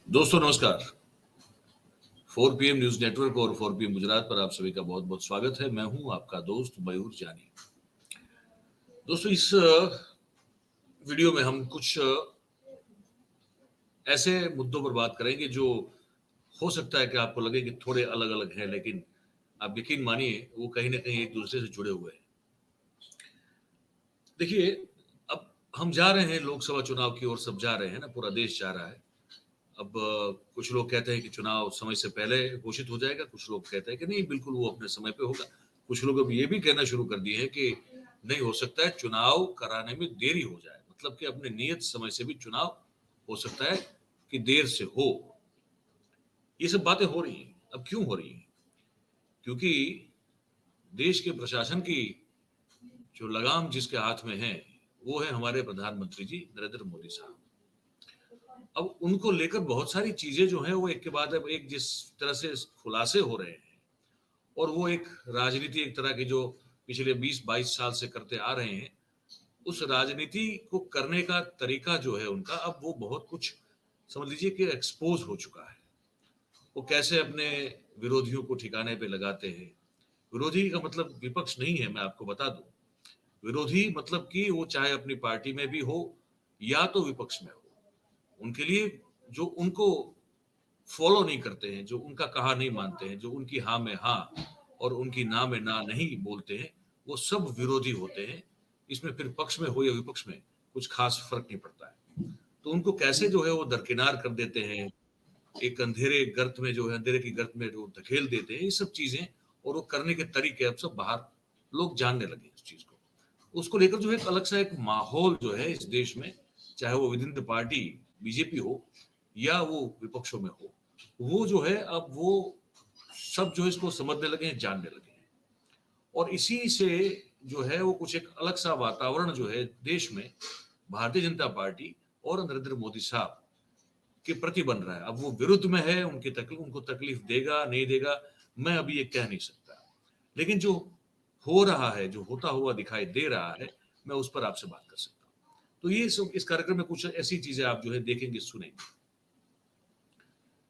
दोस्तों नमस्कार। 4 PM news network और 4 PM गुजरात पर आप सभी का बहुत बहुत स्वागत है। मैं हूं आपका दोस्त मयूर जानी। दोस्तों इस वीडियो में हम कुछ ऐसे मुद्दों पर बात करेंगे जो हो सकता है कि आपको लगे कि थोड़े अलग अलग हैं, लेकिन आप यकीन मानिए वो कहीं ना कहीं एक दूसरे से जुड़े हुए हैं। देखिए, अब हम जा रहे हैं लोकसभा चुनाव की ओर, सब जा रहे हैं ना, पूरा देश जा रहा है। अब कुछ लोग कहते हैं कि चुनाव समय से पहले घोषित हो जाएगा, कुछ लोग कहते हैं कि नहीं, बिल्कुल वो अपने समय पे होगा। कुछ लोग अब ये भी कहना शुरू कर दिए हैं कि नहीं, हो सकता है चुनाव कराने में देरी हो जाए, मतलब कि अपने नियत समय से भी चुनाव हो सकता है कि देर से हो। ये सब बातें हो रही हैं। अब क्यों हो रही हैं? क्योंकि देश के प्रशासन की जो लगाम जिसके हाथ में है, वो है हमारे प्रधानमंत्री जी नरेंद्र मोदी साहब। अब उनको लेकर बहुत सारी चीजें जो हैं वो एक के बाद अब एक जिस तरह से खुलासे हो रहे हैं, और वो एक राजनीति एक तरह की जो पिछले 20-22 साल से करते आ रहे हैं, उस राजनीति को करने का तरीका जो है उनका, अब वो बहुत कुछ समझ लीजिए कि एक्सपोज हो चुका है। वो कैसे अपने विरोधियों को ठिकाने पे लगाते हैं। विरोधी का मतलब विपक्ष नहीं है, मैं आपको बता दूं। विरोधी मतलब कि वो चाहे अपनी पार्टी में भी हो या तो विपक्ष में हो, उनके लिए जो उनको फॉलो नहीं करते हैं, जो उनका कहा नहीं मानते हैं, जो उनकी हाँ में हाँ और उनकी ना में ना नहीं बोलते हैं, वो सब विरोधी होते हैं। इसमें फिर पक्ष में हो या विपक्ष में कुछ खास फर्क नहीं पड़ता है। तो उनको कैसे जो है वो दरकिनार कर देते हैं, एक अंधेरे गर्त में जो है, अंधेरे की गर्त में जो धकेल देते हैं, ये सब चीजें और वो करने के तरीके अब सब बाहर लोग जानने लगे इस चीज को। उसको लेकर जो है एक अलग सा एक माहौल जो है इस देश में, चाहे वो with in the party BJP हो या वो विपक्षों में हो, वो जो है अब वो सब जो है इसको समझने लगे हैं, जानने लगे हैं। और इसी से जो है वो कुछ एक अलग सा वातावरण जो है देश में भारतीय जनता पार्टी और नरेंद्र मोदी साहब के प्रति बन रहा है। अब वो विरुद्ध में है, उनको तकलीफ देगा नहीं देगा, मैं अभी ये कह नहीं सकता। लेकिन जो हो रहा है, जो होता हुआ दिखाई दे रहा है, मैं उस पर आपसे बात कर सकता हूँ। तो ये सब इस कार्यक्रम में कुछ ऐसी चीजें आप जो है देखेंगे, सुनेंगे।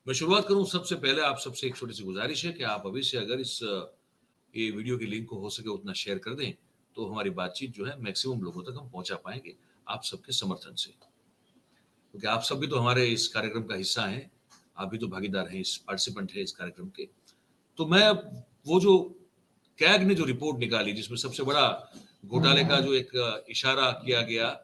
मैं शुरुआत करूं, सबसे पहले आप सबसे एक छोटी सी गुजारिश है कि आप अभी से अगर इस ये वीडियो की लिंक को हो सके उतना शेयर कर दें, तो हमारी बातचीत जो है मैक्सिमम लोगों तक हम पहुंचा पाएंगे आप सबके समर्थन से। क्योंकि आप सब भी तो हमारे इस कार्यक्रम का हिस्सा हैं, आप भी तो भागीदार हैं, इस पार्टिसिपेंट है इस कार्यक्रम के। तो मैं वो जो कैग ने जो रिपोर्ट निकाली, जिसमें सबसे बड़ा घोटाले का जो एक इशारा किया गया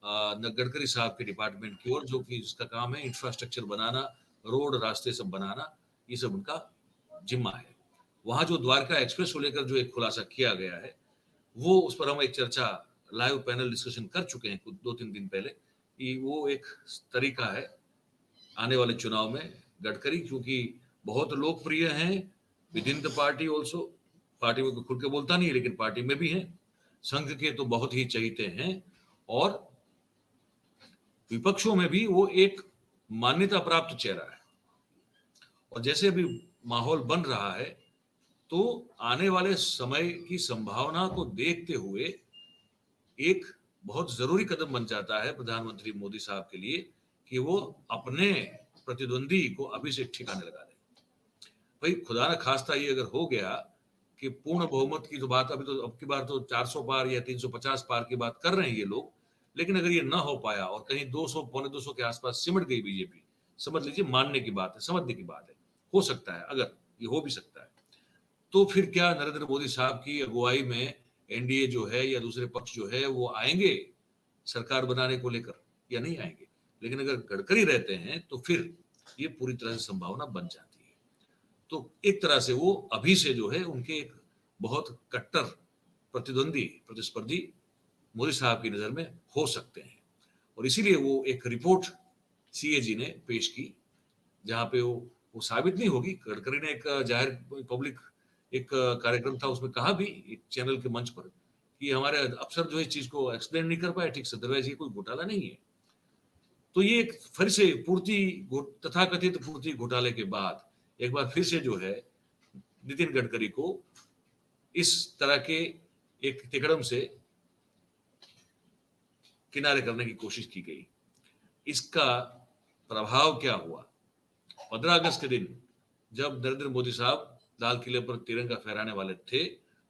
गडकरी साहब के डिपार्टमेंट की ओर, जो कि इसका काम है इंफ्रास्ट्रक्चर बनाना, रोड रास्ते सब बनाना, ये सब उनका जिम्मा है। वहां जो द्वारका एक्सप्रेस को लेकर जो एक खुलासा किया गया है, वो उस पर हम एक चर्चा लाइव पैनल डिस्कशन कर चुके हैं कुछ 2-3 दिन पहले, कि वो एक तरीका है आने वाले चुनाव में गडकरी, क्योंकि बहुत लोकप्रिय हैं with in the party also, party में खुल के बोलता नहीं है लेकिन पार्टी में भी है, संघ के तो बहुत ही चहीते हैं, और विपक्षों में भी वो एक मान्यता प्राप्त चेहरा है। और जैसे अभी माहौल बन रहा है, तो आने वाले समय की संभावना को देखते हुए एक बहुत जरूरी कदम बन जाता है प्रधानमंत्री मोदी साहब के लिए कि वो अपने प्रतिद्वंदी को अभी से ठिकाने लगा दें। भाई खुदा ना खास्ता ये अगर हो गया कि पूर्ण बहुमत की तो बात, अभी तो अब की बार तो 400 पार या 350 पार की बात कर रहे हैं ये लोग, लेकिन अगर ये ना हो पाया और कहीं 200 पौने 200 के आसपास सिमट गई बीजेपी, समझ लीजिए, मानने की बात है, समझने की बात है, हो सकता है, अगर ये हो भी सकता है, तो फिर क्या नरेंद्र मोदी साहब की अगुवाई में एनडीए जो है या दूसरे पक्ष जो है वो आएंगे सरकार बनाने को लेकर या नहीं आएंगे? लेकिन अगर गडकरी रहते हैं तो फिर ये पूरी तरह से संभावना बन जाती है। तो एक तरह से वो अभी से जो है उनके एक बहुत कट्टर प्रतिद्वंदी, प्रतिस्पर्धी मोदी साहब की नजर में हो सकते हैं। और इसीलिए वो एक रिपोर्ट सीएजी ने पेश की, जहां पे वो साबित नहीं होगी, गडकरी ने एक जाहिर पब्लिक एक कार्यक्रम था उसमें कहा भी एक चैनल के मंच पर कि हमारे अफसर जो है इस चीज को एक्सप्लेन नहीं कर पाए ठीक से, अदरवाइज ये कोई घोटाला नहीं है। तो ये एक फिर से पूर्ति, तथाकथित पूर्ति घोटाले के बाद एक बार फिर से जो है नितिन गडकरी को इस तरह के एक तिकड़म से किनारे करने की कोशिश की गई। इसका प्रभाव क्या हुआ, 15 अगस्त के दिन जब नरेंद्र मोदी साहब लाल किले पर तिरंगा फहराने वाले थे,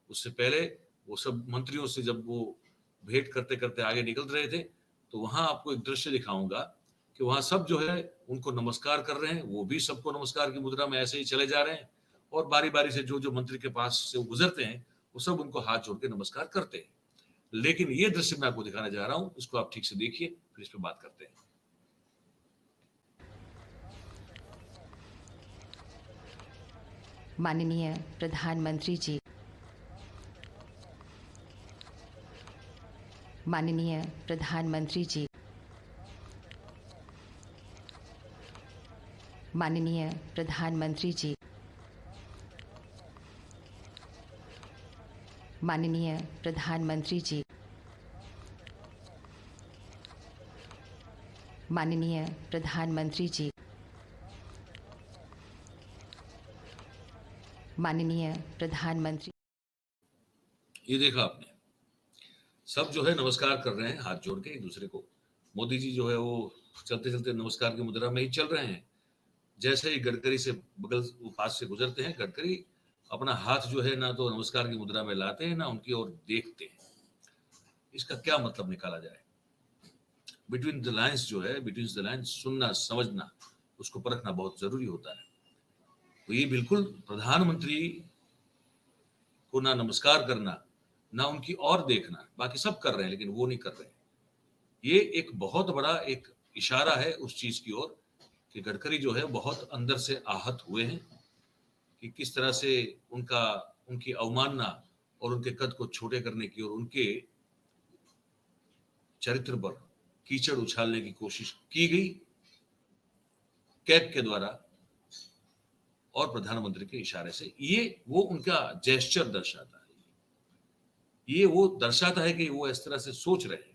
उससे पहले वो सब मंत्रियों से जब वो भेंट करते करते आगे निकल रहे थे, तो वहां आपको एक दृश्य दिखाऊंगा कि वहां सब जो है उनको नमस्कार कर रहे हैं, वो भी सबको नमस्कार की मुद्रा में ऐसे ही चले जा रहे हैं, और बारी बारी से जो जो मंत्री के पास से वो गुजरते हैं वो सब उनको हाथ जोड़ के नमस्कार करते हैं। लेकिन ये दृश्य मैं आपको दिखाने जा रहा हूं, इसको आप ठीक से देखिए, फिर इस पर बात करते हैं। माननीय प्रधानमंत्री जी, माननीय प्रधानमंत्री जी, माननीय प्रधानमंत्री जी, माननीय प्रधानमंत्री जी, माननीय प्रधानमंत्री जी, माननीय प्रधानमंत्री। ये देखा आपने, सब जो है नमस्कार कर रहे हैं हाथ जोड़ के एक दूसरे को। मोदी जी जो है वो चलते चलते नमस्कार की मुद्रा में ही चल रहे हैं। जैसे ही गडकरी से बगल पास से गुजरते हैं, गडकरी अपना हाथ जो है ना तो नमस्कार की मुद्रा में लाते हैं ना उनकी ओर देखते हैं। इसका क्या मतलब निकाला जाए? बिटवीन द लाइन्स जो है, बिटवीन द लाइन्स सुनना समझना, उसको परखना बहुत जरूरी होता है। तो ये बिल्कुल प्रधानमंत्री को ना नमस्कार करना ना उनकी ओर देखना, बाकी सब कर रहे हैं लेकिन वो नहीं कर रहे हैं। ये एक बहुत बड़ा एक इशारा है उस चीज की ओर कि गडकरी जो है बहुत अंदर से आहत हुए हैं कि किस तरह से उनकी अवमानना और उनके कद को छोटे करने की और उनके चरित्र पर कीचड़ उछालने की कोशिश की गई कैग के द्वारा और प्रधानमंत्री के इशारे से। ये वो उनका जेस्चर दर्शाता है, ये वो दर्शाता है कि वो इस तरह से सोच रहे हैं।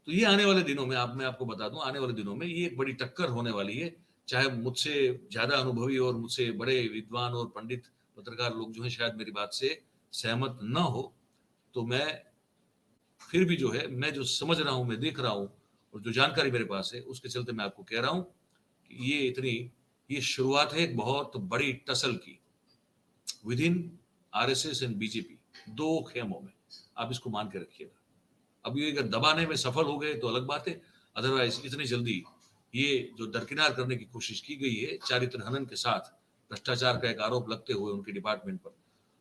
तो ये आने वाले दिनों में मैं आपको बता दूं, आने वाले दिनों में ये एक बड़ी टक्कर होने वाली है। चाहे मुझसे ज्यादा अनुभवी और मुझसे बड़े विद्वान और पंडित पत्रकार लोग जो हैं शायद मेरी बात से सहमत न हो, तो मैं फिर भी जो है मैं जो समझ रहा हूं, मैं देख रहा हूं और जो जानकारी मेरे पास है उसके चलते मैं आपको कह रहा हूं कि ये शुरुआत है एक बहुत बड़ी टसल की with in RSS and BJP, दो खेमों में। आप इसको मान के रखिएगा। अब ये अगर दबाने में सफल हो गए तो अलग बात है, अदरवाइज इतनी जल्दी ये जो दरकिनार करने की कोशिश की गई है चारित्र हनन के साथ भ्रष्टाचार का एक आरोप लगते हुए उनके डिपार्टमेंट पर,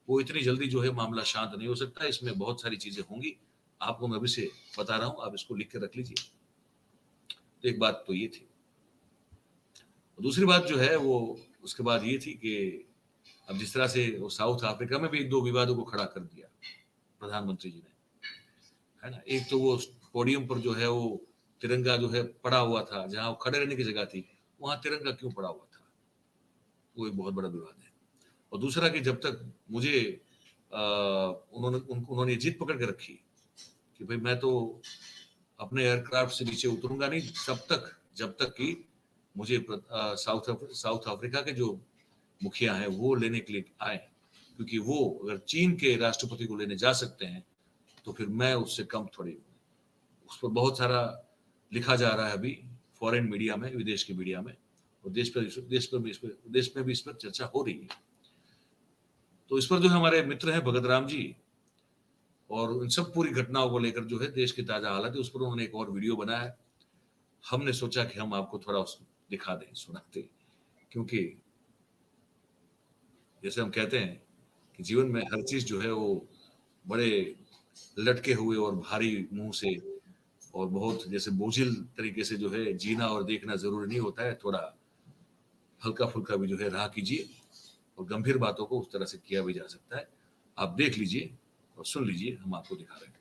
वो इतनी जल्दी जो है मामला शांत नहीं हो सकता। इसमें बहुत सारी चीजें होंगी, आपको मैं अभी से बता रहा हूं, आप इसको लिख के रख लीजिए। तो एक बात तो ये थी। दूसरी बात जो है वो उसके बाद ये थी कि अब जिस तरह से वो साउथ अफ्रीका में भी दो विवादों को खड़ा कर दिया प्रधानमंत्री जी ने, है ना। एक तो वो पोडियम पर जो है वो तिरंगा जो है पड़ा हुआ था, जहां खड़े रहने की जगह थी वहां तिरंगा क्यों पड़ा हुआ था, वो एक बहुत बड़ा विवाद है। और दूसरा कि जब तक मुझे उन्होंने जिद पकड़ के रखी कि भाई मैं तो अपने एयरक्राफ्ट से नीचे उतरूंगा नहीं तब तक जब तक कि मुझे साउथ अफ्रीका के जो मुखिया हैं वो लेने के लिए आए, क्योंकि वो अगर चीन के राष्ट्रपति को लेने जा सकते हैं तो फिर मैं उससे कम थोड़ी हूँ। उस पर बहुत सारा लिखा जा रहा है अभी फॉरेन मीडिया में, विदेश की मीडिया में, और देश में भी इस पर चर्चा हो रही है। तो इस पर जो हमारे मित्र हैं भगत राम जी, और उन सब पूरी घटनाओं को लेकर जो है देश की ताजा हालत है उस पर उन्होंने एक और वीडियो बनाया है। हमने सोचा कि हम आपको थोड़ा दिखा दें, सुनाते, क्योंकि जैसे हम कहते हैं कि जीवन में हर चीज जो है वो बड़े लटके हुए और भारी मुंह से और बहुत जैसे बोझिल तरीके से जो है जीना और देखना जरूरी नहीं होता है। थोड़ा हल्का फुल्का भी जो है राह कीजिए और गंभीर बातों को उस तरह से किया भी जा सकता है। आप देख लीजिए और सुन लीजिए, हम आपको दिखा रहे हैं।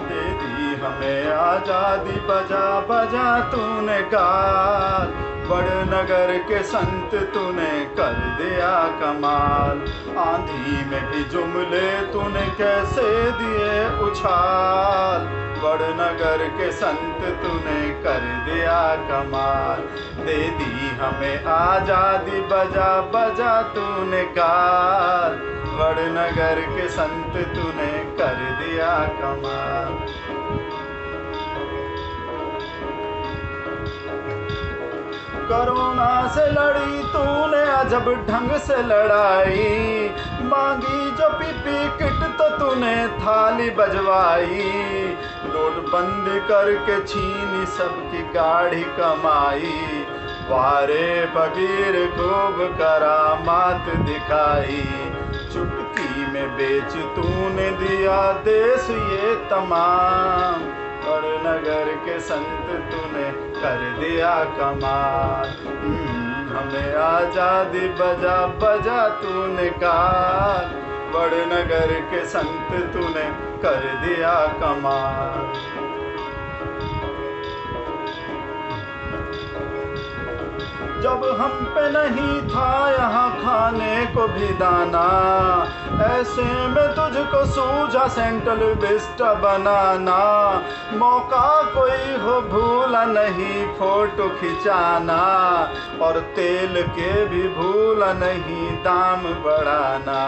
दे दी हमें आजादी, बजा बजा तूने गाल, बड़नगर के संत तूने कर दिया कमाल, आंधी में भी जुमले तूने कैसे दिए उछाल, बड़नगर के संत तूने कर दिया कमाल, दे दी हमें आजादी, बजा बजा तूने गाल, बड़नगर के संत तूने कर दिया कमाल। कोरोना से लड़ी तूने अजब ढंग से लड़ाई, मांगी जो पीपी किट तो तूने थाली बजवाई, नोटबंदी करके छीनी सबकी गाढ़ी कमाई, वारे फकीर खूब करामात दिखाई, चुटकी में बेच तूने दिया देश ये तमाम, और नगर के संत तूने कर दिया कमाल, हमें आजादी बजा बजा तूने गाल, बड़े नगर के संत तूने कर दिया कमाल। जब हम पे नहीं था यहाँ खाने को भी दाना, ऐसे में तुझको सूझा सेंट्रल विस्टा बनाना, मौका कोई हो भूला नहीं फोटो खिंचाना, और तेल के भी भूला नहीं दाम बढ़ाना,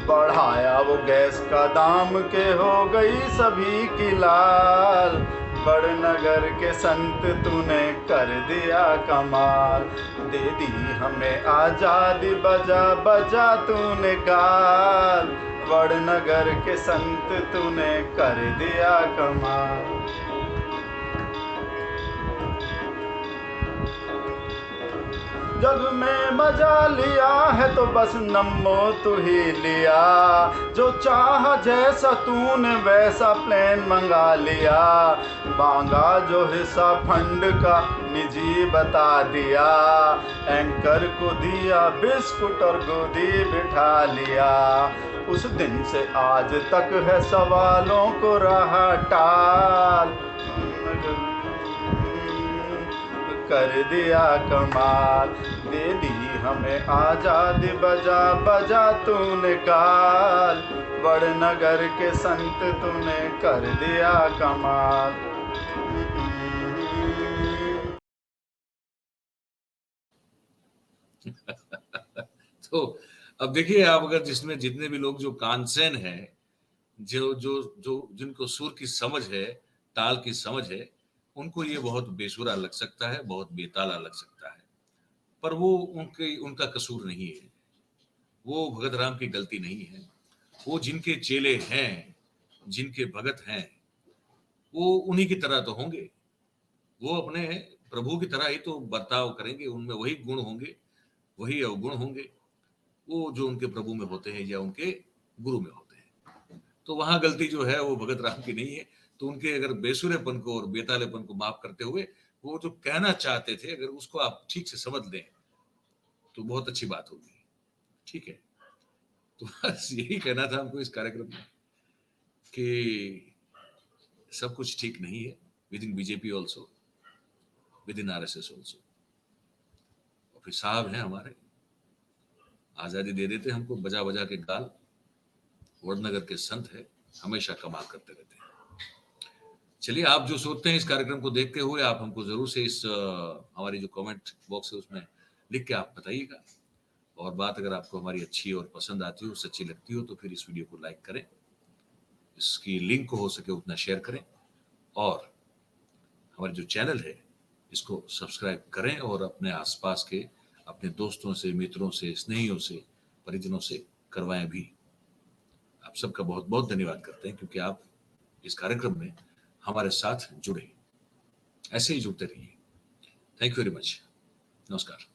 बढ़ाया वो गैस का दाम के हो गई सभी की लाल, बड़नगर के संत तूने कर दिया कमाल, दे दी हमें आजादी बजा बजा तूने गाल, बड़नगर के संत तूने कर दिया कमाल। जग में मजा लिया है तो बस नमो तू ही लिया, जो चाह जैसा तूने वैसा प्लेन मंगा लिया, मांगा जो हिस्सा फंड का निजी बता दिया, एंकर को दिया बिस्कुट और गोदी बिठा लिया, उस दिन से आज तक है सवालों को रहा टाल, कर दिया कमाल, दे दी हमें आजादी बजा बजा तूने गाल, बड़नगर के संत तूने कर दिया कमाल। तो अब देखिए आप, अगर जिसमें जितने भी लोग जो कानसेन है, जो जो जो जिनको सुर की समझ है, ताल की समझ है, उनको ये बहुत बेसुरा लग सकता है, बहुत बेताला लग सकता है, पर वो उनका कसूर नहीं है, वो भगत राम की गलती नहीं है, वो जिनके चेले हैं, जिनके भगत हैं, वो उन्हीं की तरह तो होंगे, वो अपने प्रभु की तरह ही तो बर्ताव करेंगे, उनमें वही गुण होंगे, वही अवगुण होंगे, वो जो उनके प्रभु में होते हैं या उनके गुरु में होते हैं। तो वहां गलती जो है वो भगत राम की नहीं है। तो उनके अगर बेसुरेपन को और बेतालेपन को माफ करते हुए वो जो कहना चाहते थे, अगर उसको आप ठीक से समझ लें तो बहुत अच्छी बात होगी। ठीक है, तो बस यही कहना था हमको इस कार्यक्रम में कि सब कुछ ठीक नहीं है with in BJP also, with in RSS also. और फिर साहब हैं हमारे, आजादी दे देते हमको बजा बजा के गाल, वडनगर के संत है, हमेशा कमाल करते रहते हैं। चलिए, आप जो सोचते हैं इस कार्यक्रम को देखते हुए, आप हमको जरूर से इस हमारी जो कमेंट बॉक्स है उसमें लिख के आप बताइएगा। और बात अगर आपको हमारी अच्छी और पसंद आती हो, सच्ची लगती हो, तो फिर इस वीडियो को लाइक करें, इसकी लिंक को हो सके उतना शेयर करें, और हमारे जो चैनल है इसको सब्सक्राइब करें, और अपने आसपास के अपने दोस्तों से, मित्रों से, स्नेहियों से, परिजनों से करवाएं भी। आप सबका बहुत बहुत धन्यवाद करते हैं, क्योंकि आप इस कार्यक्रम में हमारे साथ जुड़े, ऐसे ही जुड़ते रहिए। Thank you very much. नमस्कार।